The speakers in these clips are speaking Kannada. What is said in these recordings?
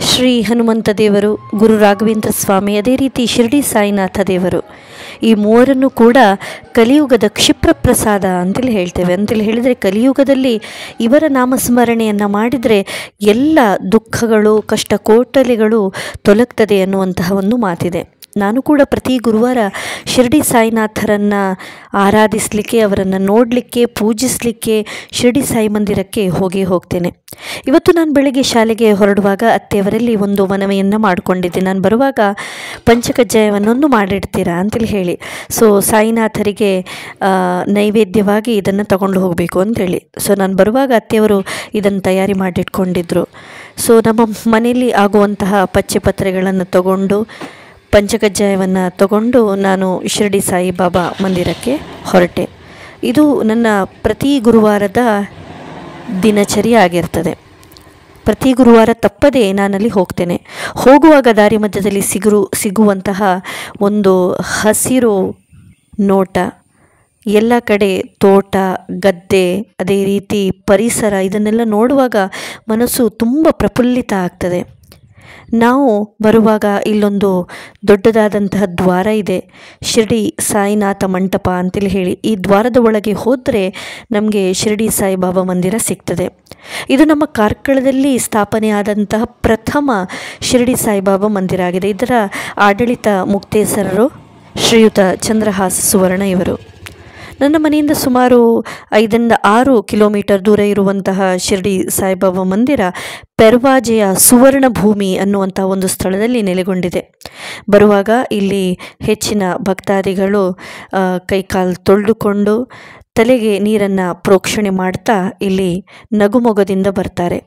ಶ್ರೀ ಹನುಮಂತ ದೇವರು, ಗುರು ರಾಘವೇಂದ್ರ ಸ್ವಾಮಿ, ಅದೇ ರೀತಿ ಶಿರಡಿ ಸಾಯಿನಾಥ ದೇವರು, ಈ ಮೂವರನ್ನು ಕೂಡ ಕಲಿಯುಗದ ಕ್ಷಿಪ್ರ ಪ್ರಸಾದ ಅಂತೇಳಿ ಹೇಳ್ತೇವೆ. ಅಂತೇಳಿ ಹೇಳಿದರೆ ಕಲಿಯುಗದಲ್ಲಿ ಇವರ ನಾಮಸ್ಮರಣೆಯನ್ನು ಮಾಡಿದರೆ ಎಲ್ಲ ದುಃಖಗಳು, ಕಷ್ಟ ಕೋಟಲೆಗಳು ತೊಲಗ್ತದೆ ಅನ್ನುವಂತಹ ಒಂದು ಮಾತಿದೆ. ನಾನು ಕೂಡ ಪ್ರತಿ ಗುರುವಾರ ಶಿರಡಿ ಸಾಯಿನಾಥರನ್ನು ಆರಾಧಿಸಲಿಕ್ಕೆ, ಅವರನ್ನು ನೋಡಲಿಕ್ಕೆ, ಪೂಜಿಸಲಿಕ್ಕೆ ಶಿರಡಿ ಸಾಯಿ ಮಂದಿರಕ್ಕೆ ಹೋಗ್ತೇನೆ. ಇವತ್ತು ನಾನು ಬೆಳಗ್ಗೆ ಶಾಲೆಗೆ ಹೊರಡುವಾಗ ಅತ್ತೆಯವರಲ್ಲಿ ಒಂದು ಮನವಿಯನ್ನು ಮಾಡಿಕೊಂಡಿದ್ದೆ. ನಾನು ಬರುವಾಗ ಪಂಚಕಜ್ಜಾಯವನ್ನೊಂದು ಮಾಡಿಡ್ತೀರಾ ಅಂತೇಳಿ ಹೇಳಿ. ಸೊ ಸಾಯಿನಾಥರಿಗೆ ನೈವೇದ್ಯವಾಗಿ ಇದನ್ನು ತಗೊಂಡು ಹೋಗಬೇಕು ಅಂತೇಳಿ. ಸೊ ನಾನು ಬರುವಾಗ ಅತ್ತೆಯವರು ಇದನ್ನು ತಯಾರಿ ಮಾಡಿಟ್ಕೊಂಡಿದ್ರು. ಸೊ ನಮ್ಮ ಮನೆಯಲ್ಲಿ ಆಗುವಂತಹ ಪಚ್ಚೆ ಪತ್ರೆಗಳನ್ನು ತಗೊಂಡು, ಪಂಚಕಜ್ಜಾಯವನ್ನು ತಗೊಂಡು ನಾನು ಶಿರಡಿ ಸಾಯಿ ಬಾಬಾ ಮಂದಿರಕ್ಕೆ ಹೊರಟೆ. ಇದು ನನ್ನ ಪ್ರತಿ ಗುರುವಾರದ ದಿನಚರಿ ಆಗಿರ್ತದೆ. ಪ್ರತಿ ಗುರುವಾರ ತಪ್ಪದೇ ನಾನಲ್ಲಿ ಹೋಗ್ತೇನೆ. ಹೋಗುವಾಗ ದಾರಿ ಮಧ್ಯದಲ್ಲಿ ಸಿಗುವಂತಹ ಒಂದು ಹಸಿರು ನೋಟ, ಎಲ್ಲ ಕಡೆ ತೋಟ, ಗದ್ದೆ, ಅದೇ ರೀತಿ ಪರಿಸರ, ಇದನ್ನೆಲ್ಲ ನೋಡುವಾಗ ಮನಸ್ಸು ತುಂಬ ಪ್ರಫುಲ್ಲಿತ ಆಗ್ತದೆ. ನಾವು ಬರುವಾಗ ಇಲ್ಲೊಂದು ದೊಡ್ಡದಾದಂತಹ ದ್ವಾರ ಇದೆ, ಶಿರಡಿ ಸಾಯಿನಾಥ ಮಂಟಪ ಅಂತೇಳಿ ಹೇಳಿ. ಈ ದ್ವಾರದ ಒಳಗೆ ಹೋದರೆ ನಮಗೆ ಶಿರಡಿ ಸಾಯಿಬಾಬಾ ಮಂದಿರ ಸಿಗ್ತದೆ. ಇದು ನಮ್ಮ ಕಾರ್ಕಳದಲ್ಲಿ ಸ್ಥಾಪನೆಯಾದಂತಹ ಪ್ರಥಮ ಶಿರಡಿ ಸಾಯಿಬಾಬಾ ಮಂದಿರ ಆಗಿದೆ. ಇದರ ಆಡಳಿತ ಮುಕ್ತೇಸರರು ಶ್ರೀಯುತ ಚಂದ್ರಹಾಸ ಸುವರ್ಣ ಇವರು. ನನ್ನ ಮನೆಯಿಂದ ಸುಮಾರು 5-6 ಕಿಲೋಮೀಟರ್ ದೂರ ಇರುವಂತಹ ಶಿರಡಿ ಸಾಯಿಬಾಬಾ ಮಂದಿರ ಪೆರ್ವಾಜೆಯ ಸುವರ್ಣ ಭೂಮಿ ಅನ್ನುವಂಥ ಒಂದು ಸ್ಥಳದಲ್ಲಿ ನೆಲೆಗೊಂಡಿದೆ. ಬರುವಾಗ ಇಲ್ಲಿ ಹೆಚ್ಚಿನ ಭಕ್ತಾದಿಗಳು ಕೈಕಾಲು ತೊಳೆದುಕೊಂಡು ತಲೆಗೆ ನೀರನ್ನು ಪ್ರೋಕ್ಷಣೆ ಮಾಡ್ತಾ ಇಲ್ಲಿ ನಗುಮೊಗದಿಂದ ಬರ್ತಾರೆ.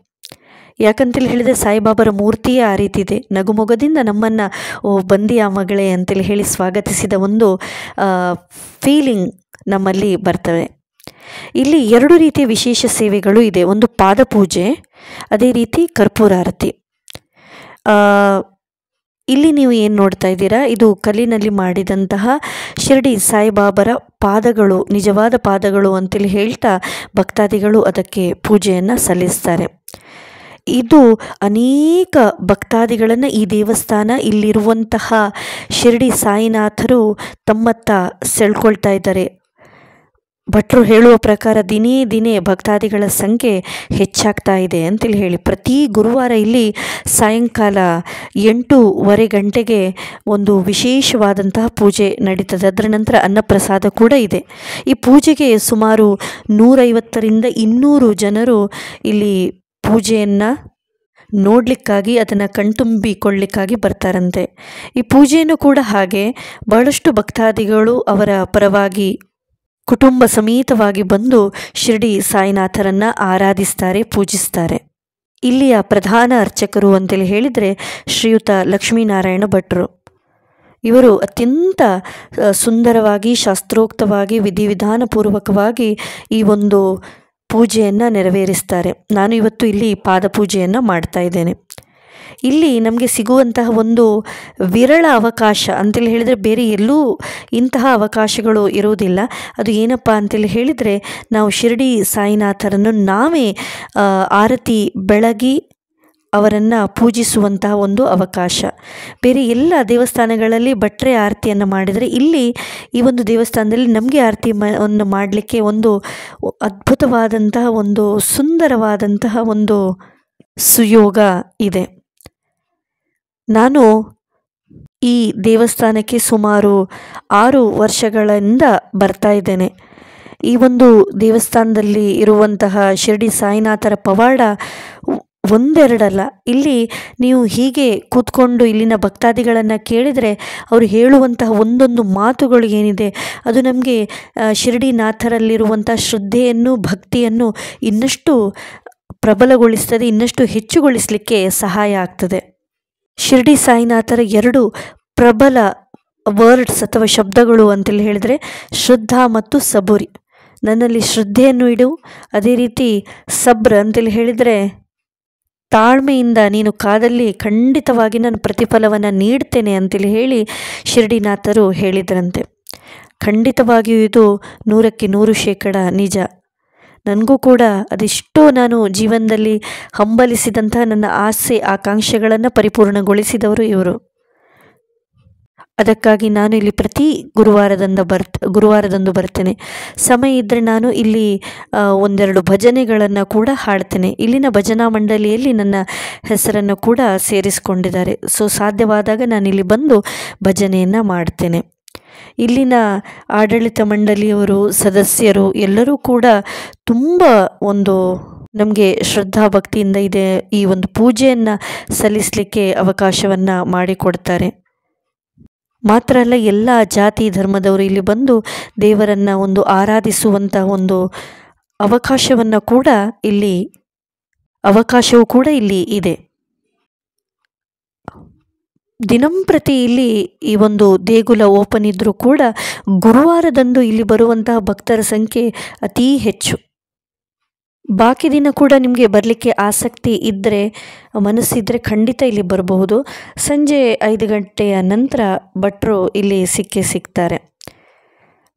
ಯಾಕಂತೇಳಿ ಹೇಳಿದರೆ ಸಾಯಿಬಾಬಾರ ಮೂರ್ತಿಯೇ ಆ ರೀತಿ ಇದೆ. ನಗುಮೊಗದಿಂದ ನಮ್ಮನ್ನು ಬಂದಿಯ ಮಗಳೇ ಅಂತೇಳಿ ಹೇಳಿ ಸ್ವಾಗತಿಸಿದ ಒಂದು ಫೀಲಿಂಗ್ ನಮ್ಮಲ್ಲಿ ಬರ್ತವೆ. ಇಲ್ಲಿ 2 ರೀತಿಯ ವಿಶೇಷ ಸೇವೆಗಳು ಇದೆ. ಒಂದು ಪಾದಪೂಜೆ, ಅದೇ ರೀತಿ ಕರ್ಪೂರಾರತಿ. ಇಲ್ಲಿ ನೀವು ಏನು ನೋಡ್ತಾ ಇದ್ದೀರಾ, ಇದು ಕಲ್ಲಿನಲ್ಲಿ ಮಾಡಿದಂತಹ ಶಿರಡಿ ಸಾಯಿಬಾಬರ ಪಾದಗಳು, ನಿಜವಾದ ಪಾದಗಳು ಅಂತೇಳಿ ಹೇಳ್ತಾ ಭಕ್ತಾದಿಗಳು ಅದಕ್ಕೆ ಪೂಜೆಯನ್ನು ಸಲ್ಲಿಸ್ತಾರೆ. ಇದು ಅನೇಕ ಭಕ್ತಾದಿಗಳನ್ನು ಈ ದೇವಸ್ಥಾನ, ಇಲ್ಲಿರುವಂತಹ ಶಿರಡಿ ಸಾಯಿನಾಥರು ತಮ್ಮತ್ತ ಸೆಳ್ಕೊಳ್ತಾ ಇದ್ದಾರೆ. ಭಟ್ರು ಹೇಳುವ ಪ್ರಕಾರ ದಿನೇ ಭಕ್ತಾದಿಗಳ ಸಂಖ್ಯೆ ಹೆಚ್ಚಾಗ್ತಾ ಇದೆ ಅಂತೇಳಿ ಹೇಳಿ. ಪ್ರತಿ ಗುರುವಾರ ಇಲ್ಲಿ ಸಾಯಂಕಾಲ 8:15 ಗಂಟೆಗೆ ಒಂದು ವಿಶೇಷವಾದಂತಹ ಪೂಜೆ ನಡೀತದೆ. ಅದರ ನಂತರ ಅನ್ನಪ್ರಸಾದ ಕೂಡ ಇದೆ. ಈ ಪೂಜೆಗೆ ಸುಮಾರು 150-200 ಜನರು ಇಲ್ಲಿ ಪೂಜೆಯನ್ನು ನೋಡಲಿಕ್ಕಾಗಿ, ಅದನ್ನು ಕಣ್ತುಂಬಿಕೊಳ್ಳಿಕ್ಕಾಗಿ ಬರ್ತಾರಂತೆ. ಈ ಪೂಜೆಯನ್ನು ಕೂಡ ಹಾಗೆ ಬಹಳಷ್ಟು ಭಕ್ತಾದಿಗಳು ಅವರ ಪರವಾಗಿ ಕುಟುಂಬ ಸಮೇತವಾಗಿ ಬಂದು ಶಿರಡಿ ಸಾಯಿನಾಥರನ್ನು ಆರಾಧಿಸ್ತಾರೆ, ಪೂಜಿಸ್ತಾರೆ. ಇಲ್ಲಿಯ ಪ್ರಧಾನ ಅರ್ಚಕರು ಅಂತೇಳಿ ಹೇಳಿದರೆ ಶ್ರೀಯುತ ಲಕ್ಷ್ಮೀನಾರಾಯಣ ಭಟ್ರು. ಇವರು ಅತ್ಯಂತ ಸುಂದರವಾಗಿ, ಶಾಸ್ತ್ರೋಕ್ತವಾಗಿ, ವಿಧಿವಿಧಾನಪೂರ್ವಕವಾಗಿ ಈ ಒಂದು ಪೂಜೆಯನ್ನು ನೆರವೇರಿಸ್ತಾರೆ. ನಾನು ಇವತ್ತು ಇಲ್ಲಿ ಪಾದಪೂಜೆಯನ್ನು ಮಾಡ್ತಾ ಇದ್ದೇನೆ. ಇಲ್ಲಿ ನಮಗೆ ಸಿಗುವಂತಹ ಒಂದು ವಿರಳ ಅವಕಾಶ ಅಂತೇಳಿ ಹೇಳಿದರೆ ಬೇರೆ ಎಲ್ಲೂ ಇಂತಹ ಅವಕಾಶಗಳು ಇರುವುದಿಲ್ಲ. ಅದು ಏನಪ್ಪ ಅಂತೇಳಿ ಹೇಳಿದರೆ, ನಾವು ಶಿರಡಿ ಸಾಯಿನಾಥರನ್ನು ನಾವೇ ಆರತಿ ಬೆಳಗಿ ಅವರನ್ನು ಪೂಜಿಸುವಂತಹ ಒಂದು ಅವಕಾಶ. ಬೇರೆ ಎಲ್ಲ ದೇವಸ್ಥಾನಗಳಲ್ಲಿ ಭಟ್ರೆ ಆರತಿಯನ್ನು ಮಾಡಿದರೆ, ಇಲ್ಲಿ ಈ ಒಂದು ದೇವಸ್ಥಾನದಲ್ಲಿ ನಮಗೆ ಆರತಿಯನ್ನು ಮಾಡಲಿಕ್ಕೆ ಒಂದು ಅದ್ಭುತವಾದಂತಹ, ಒಂದು ಸುಂದರವಾದಂತಹ ಒಂದು ಸುಯೋಗ ಇದೆ. ನಾನು ಈ ದೇವಸ್ಥಾನಕ್ಕೆ ಸುಮಾರು 6 ವರ್ಷಗಳಿಂದ ಬರ್ತಾ ಇದ್ದೇನೆ. ಈ ಒಂದು ದೇವಸ್ಥಾನದಲ್ಲಿ ಇರುವಂತಹ ಶಿರಡಿ ಸಾಯಿನಾಥರ ಪವಾಡ ಒಂದೆರಡಲ್ಲ. ಇಲ್ಲಿ ನೀವು ಹೀಗೆ ಕೂತ್ಕೊಂಡು ಇಲ್ಲಿನ ಭಕ್ತಾದಿಗಳನ್ನು ಕೇಳಿದರೆ ಅವರು ಹೇಳುವಂತಹ ಒಂದೊಂದು ಮಾತುಗಳು ಏನಿದೆ, ಅದು ನಮಗೆ ಶಿರಡಿನಾಥರಲ್ಲಿರುವಂಥ ಶ್ರದ್ಧೆಯನ್ನು, ಭಕ್ತಿಯನ್ನು ಇನ್ನಷ್ಟು ಪ್ರಬಲಗೊಳಿಸ್ತದೆ, ಇನ್ನಷ್ಟು ಹೆಚ್ಚುಗೊಳಿಸಲಿಕ್ಕೆ ಸಹಾಯ ಆಗ್ತದೆ. ಶಿರಡಿ ಸಾಯಿನಾಥರ 2 ಪ್ರಬಲ ವರ್ಡ್ಸ್ ಅಥವಾ ಶಬ್ದಗಳು ಅಂತೇಳಿ ಹೇಳಿದರೆ ಶ್ರದ್ಧಾ ಮತ್ತು ಸಬೂರಿ. ನನ್ನಲ್ಲಿ ಶ್ರದ್ಧೆಯನ್ನು ಇಡು, ಅದೇ ರೀತಿ ಸಬ್ರ ಅಂತೇಳಿ ಹೇಳಿದರೆ ತಾಳ್ಮೆಯಿಂದ ನೀನು ಕಾದಲ್ಲಿ ಖಂಡಿತವಾಗಿ ನಾನು ಪ್ರತಿಫಲವನ್ನು ನೀಡ್ತೇನೆ ಅಂತೇಳಿ ಹೇಳಿ ಶಿರಡಿನಾಥರು ಹೇಳಿದ್ರಂತೆ. ಖಂಡಿತವಾಗಿಯೂ ಇದು 100% ನಿಜ. ನನಗೂ ಕೂಡ ಅದೆಷ್ಟೋ ನಾನು ಜೀವನದಲ್ಲಿ ಹಂಬಲಿಸಿದಂತಹ ನನ್ನ ಆಸೆ ಆಕಾಂಕ್ಷೆಗಳನ್ನು ಪರಿಪೂರ್ಣಗೊಳಿಸಿದವರು ಇವರು. ಅದಕ್ಕಾಗಿ ನಾನು ಇಲ್ಲಿ ಪ್ರತಿ ಗುರುವಾರದಂದು ಬರ್ತೇನೆ. ಸಮಯ ಇದ್ದರೆ ನಾನು ಇಲ್ಲಿ ಒಂದೆರಡು ಭಜನೆಗಳನ್ನು ಕೂಡ ಹಾಡ್ತೇನೆ. ಇಲ್ಲಿನ ಭಜನಾ ಮಂಡಳಿಯಲ್ಲಿ ನನ್ನ ಹೆಸರನ್ನು ಕೂಡ ಸೇರಿಸಿಕೊಂಡಿದ್ದಾರೆ. ಸೊ ಸಾಧ್ಯವಾದಾಗ ನಾನು ಇಲ್ಲಿ ಬಂದು ಭಜನೆಯನ್ನು ಮಾಡ್ತೇನೆ. ಇಲ್ಲಿನ ಆಡಳಿತ ಮಂಡಳಿಯವರು, ಸದಸ್ಯರು ಎಲ್ಲರೂ ಕೂಡ ತುಂಬ ಒಂದು ನಮಗೆ ಶ್ರದ್ಧಾ ಭಕ್ತಿಯಿಂದ ಈ ಒಂದು ಪೂಜೆಯನ್ನು ಸಲ್ಲಿಸಲಿಕ್ಕೆ ಅವಕಾಶವನ್ನು ಮಾಡಿಕೊಡ್ತಾರೆ. ಮಾತ್ರ ಅಲ್ಲ, ಎಲ್ಲ ಜಾತಿ ಧರ್ಮದವರು ಇಲ್ಲಿ ಬಂದು ದೇವರನ್ನು ಒಂದು ಆರಾಧಿಸುವಂತಹ ಒಂದು ಅವಕಾಶವೂ ಕೂಡ ಇಲ್ಲಿ ಇದೆ. ದಿನಂಪ್ರತಿ ಇಲ್ಲಿ ಈ ಒಂದು ದೇಗುಲ ಓಪನ್ ಇದ್ದರೂ ಕೂಡ ಗುರುವಾರದಂದು ಇಲ್ಲಿ ಬರುವಂತಹ ಭಕ್ತರ ಸಂಖ್ಯೆ ಅತೀ ಹೆಚ್ಚು. ಬಾಕಿ ದಿನ ಕೂಡ ನಿಮಗೆ ಬರಲಿಕ್ಕೆ ಆಸಕ್ತಿ ಇದ್ದರೆ, ಮನಸ್ಸಿದ್ದರೆ ಖಂಡಿತ ಇಲ್ಲಿ ಬರಬಹುದು. ಸಂಜೆ 5 ಗಂಟೆಯ ನಂತರ ಭಟ್ರು ಇಲ್ಲಿ ಸಿಗ್ತಾರೆ.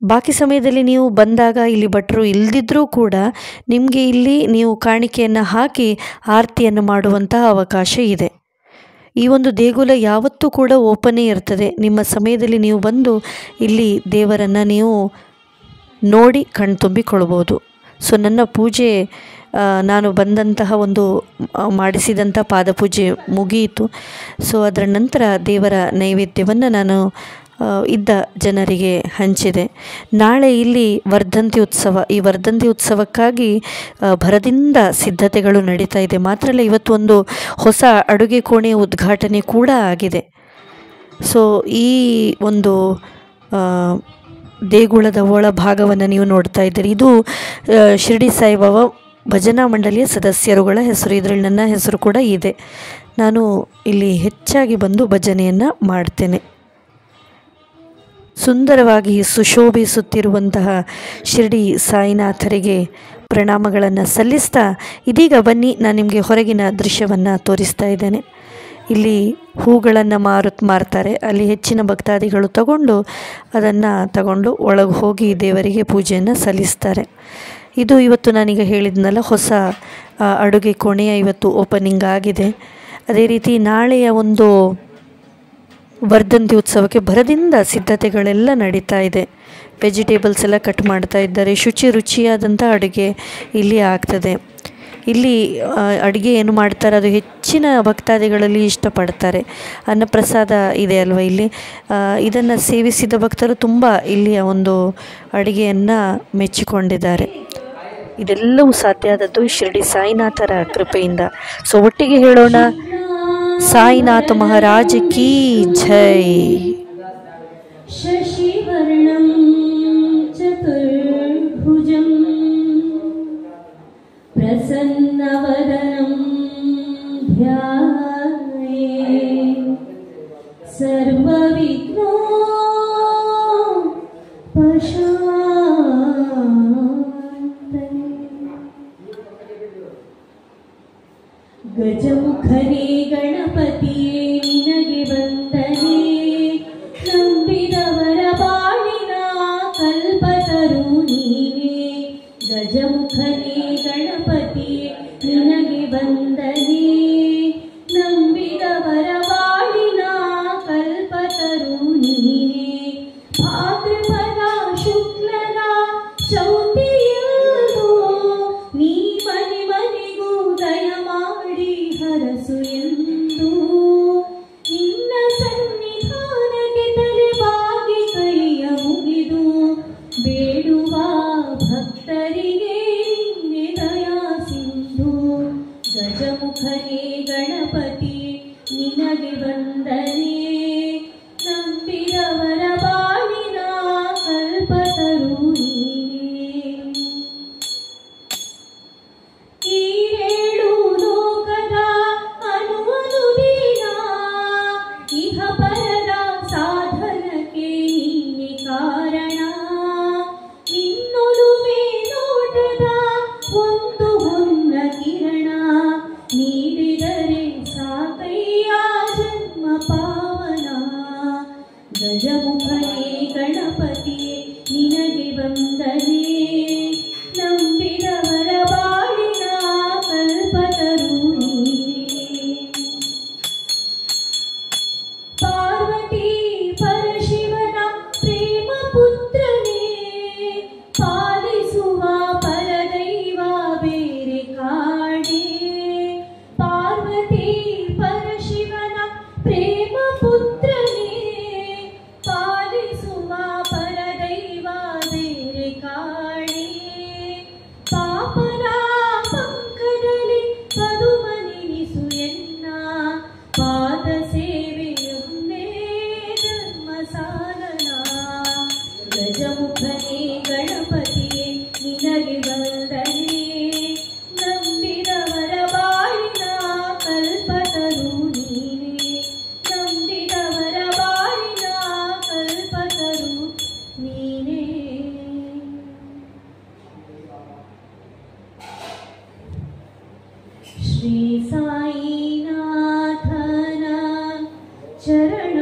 ಬಾಕಿ ಸಮಯದಲ್ಲಿ ನೀವು ಬಂದಾಗ ಇಲ್ಲಿ ಭಟ್ರು ಇಲ್ಲದಿದ್ದರೂ ಕೂಡ ನಿಮಗೆ ಇಲ್ಲಿ ನೀವು ಕಾಣಿಕೆಯನ್ನು ಹಾಕಿ ಆರತಿಯನ್ನು ಮಾಡುವಂತಹ ಅವಕಾಶ ಇದೆ. ಈ ಒಂದು ದೇಗುಲ ಯಾವತ್ತೂ ಕೂಡ ಓಪನ್ನೇ ಇರ್ತದೆ. ನಿಮ್ಮ ಸಮಯದಲ್ಲಿ ನೀವು ಬಂದು ಇಲ್ಲಿ ದೇವರನ್ನು ನೀವು ನೋಡಿ ಕಣ್ತುಂಬಿಕೊಳ್ಬೋದು. ಸೊ ನನ್ನ ಪೂಜೆ, ನಾನು ಬಂದಂತಹ ಒಂದು ಮಾಡಿಸಿದಂಥ ಪಾದಪೂಜೆ ಮುಗಿಯಿತು. ಸೊ ಅದರ ನಂತರ ದೇವರ ನೈವೇದ್ಯವನ್ನು ನಾನು ಇದ್ದ ಜನರಿಗೆ ಹಂಚಿದೆ. ನಾಳೆ ಇಲ್ಲಿ ವರ್ಧಂತಿ ಉತ್ಸವ. ಈ ವರ್ಧಂತಿ ಉತ್ಸವಕ್ಕಾಗಿ ಭರದಿಂದ ಸಿದ್ಧತೆಗಳು ನಡೀತಾ ಇದೆ. ಮಾತ್ರ ಅಲ್ಲ, ಇವತ್ತು ಒಂದು ಹೊಸ ಅಡುಗೆ ಕೋಣೆಯ ಉದ್ಘಾಟನೆ ಕೂಡ ಆಗಿದೆ. ಸೊ ಈ ಒಂದು ದೇಗುಲದ ಒಳಭಾಗವನ್ನು ನೀವು ನೋಡ್ತಾ ಇದ್ದೀರಿ. ಇದು ಶಿರಡಿ ಸಾಯಿಬಾಬಾ ಭಜನಾ ಮಂಡಳಿಯ ಸದಸ್ಯರುಗಳ ಹೆಸರು. ಇದರಲ್ಲಿ ನನ್ನ ಹೆಸರು ಕೂಡ ಇದೆ. ನಾನು ಇಲ್ಲಿ ಹೆಚ್ಚಾಗಿ ಬಂದು ಭಜನೆಯನ್ನು ಮಾಡ್ತೇನೆ. ಸುಂದರವಾಗಿ ಸುಶೋಭಿಸುತ್ತಿರುವಂತಹ ಶಿರಡಿ ಸಾಯಿನಾಥರಿಗೆ ಪ್ರಣಾಮಗಳನ್ನು ಸಲ್ಲಿಸ್ತಾ ಇದೀಗ ಬನ್ನಿ, ನಾನು ನಿಮಗೆ ಹೊರಗಿನ ದೃಶ್ಯವನ್ನು ತೋರಿಸ್ತಾ ಇದ್ದೇನೆ. ಇಲ್ಲಿ ಹೂಗಳನ್ನು ಮಾರ್ತಾರೆ. ಅಲ್ಲಿ ಹೆಚ್ಚಿನ ಭಕ್ತಾದಿಗಳು ತಗೊಂಡು ಒಳಗೆ ಹೋಗಿ ದೇವರಿಗೆ ಪೂಜೆಯನ್ನು ಸಲ್ಲಿಸ್ತಾರೆ. ಇದು ಇವತ್ತು ನಾನೀಗ ಹೇಳಿದ್ನಲ್ಲ, ಹೊಸ ಅಡುಗೆ ಕೋಣೆಯ ಇವತ್ತು ಓಪನಿಂಗ್ ಆಗಿದೆ. ಅದೇ ರೀತಿ ನಾಳೆಯ ಒಂದು ವರ್ಧಂತಿ ಉತ್ಸವಕ್ಕೆ ಭರದಿಂದ ಸಿದ್ಧತೆಗಳೆಲ್ಲ ನಡೀತಾ ಇದೆ. ವೆಜಿಟೇಬಲ್ಸ್ ಎಲ್ಲ ಕಟ್ ಮಾಡ್ತಾ ಇದ್ದಾರೆ. ರುಚಿಯಾದಂಥ ಅಡುಗೆ ಇಲ್ಲಿ ಆಗ್ತದೆ. ಇಲ್ಲಿ ಅಡುಗೆ ಏನು ಮಾಡ್ತಾರೆ ಅದು ಹೆಚ್ಚಿನ ಭಕ್ತಾದಿಗಳಲ್ಲಿ ಇಷ್ಟಪಡ್ತಾರೆ. ಅನ್ನಪ್ರಸಾದ ಇದೆ ಅಲ್ವ ಇಲ್ಲಿ, ಇದನ್ನು ಸೇವಿಸಿದ ಭಕ್ತರು ತುಂಬ ಇಲ್ಲಿಯ ಒಂದು ಅಡುಗೆಯನ್ನು ಮೆಚ್ಚಿಕೊಂಡಿದ್ದಾರೆ. ಇದೆಲ್ಲವೂ ಸಾಧ್ಯ ಆದದ್ದು ಶಿರಡಿ ಸಾಯಿನಾಥರ ಕೃಪೆಯಿಂದ. ಸೊ ಒಟ್ಟಿಗೆ ಹೇಳೋಣ, ಸಾಯಿನಾಥ ಮಹಾರಾಜ ಕೀ ಜೈ. ಶಶಿವರ್ಣಂ ಚತುರ್ಭುಜಂ ಪ್ರಸನ್ನವದನಂ ಧ್ಯಾಯೇತ್ ಸರ್ವವಿಘ್ನೋಪಶಾಂತಯೇ. ಗಜಮುಖನೇ ಗಣಪತಿಯೇ ನಿನಗೆ ವಂದನೆ, ನಂಬಿದವರ ಬಾಳಿನ ಕಲ್ಪತರು ನೀನೇ. ಗಜಮುಖನೇ ಗಣಪತಿಯೇ ನಿನಗೆ ವಂದನೆ, ನಂಬಿದವರ ಬಾಳಿನ ಕಲ್ಪತರು ನೀನೇ. ಭಾದ್ರಪದ ಶುಕ್ಲದ ಚೌತಿಯಲ್ಲೋ ನೀ ಮನೆ ಮನೆಗೂ ದಯ ಮಾಡಿ ಹರಸು ಎಂದು, ನಿನ್ನ ಸನ್ನಿಧಾನಕ್ಕೆ ತಲೆ ಬಾಗಿ ಕೈಯ ಮುಗಿದು ಬೇಡುವ ಭಕ್ತರಿಗೆ ನಿನ್ನೆ ದಯಾ ಸಿಂಧು. ಗಜಮುಖನೇ ಗಣಪತಿ ನಿನಗೆ ವಂದನೆ, ನಂಬಿದವರ ಬಾಳಿನ ಕಲ್ಪತರು ನೀನೇ. ಈರೇಳು ಲೋಕದ ಅನುದಿನ ಇಹ ಪರದ ಸಾಧನಕ್ಕೆ ನೀನೆ ಕಾರಣ. ನಿನ್ನೊಲುಮೆ ನೋಟದ ಒಂದು ಹೊನ್ನ ಕಿರಣ, ನೀಡಿದರೆ ಸಾಕಯ್ಯ ಜನ್ಮ ಪಾವನ. ಗಜಮುಖನೇ ಗಣಪತಿ ನಿನಗೆ ವಂದನೆ, ನಂಬಿದವರ ಚರಣ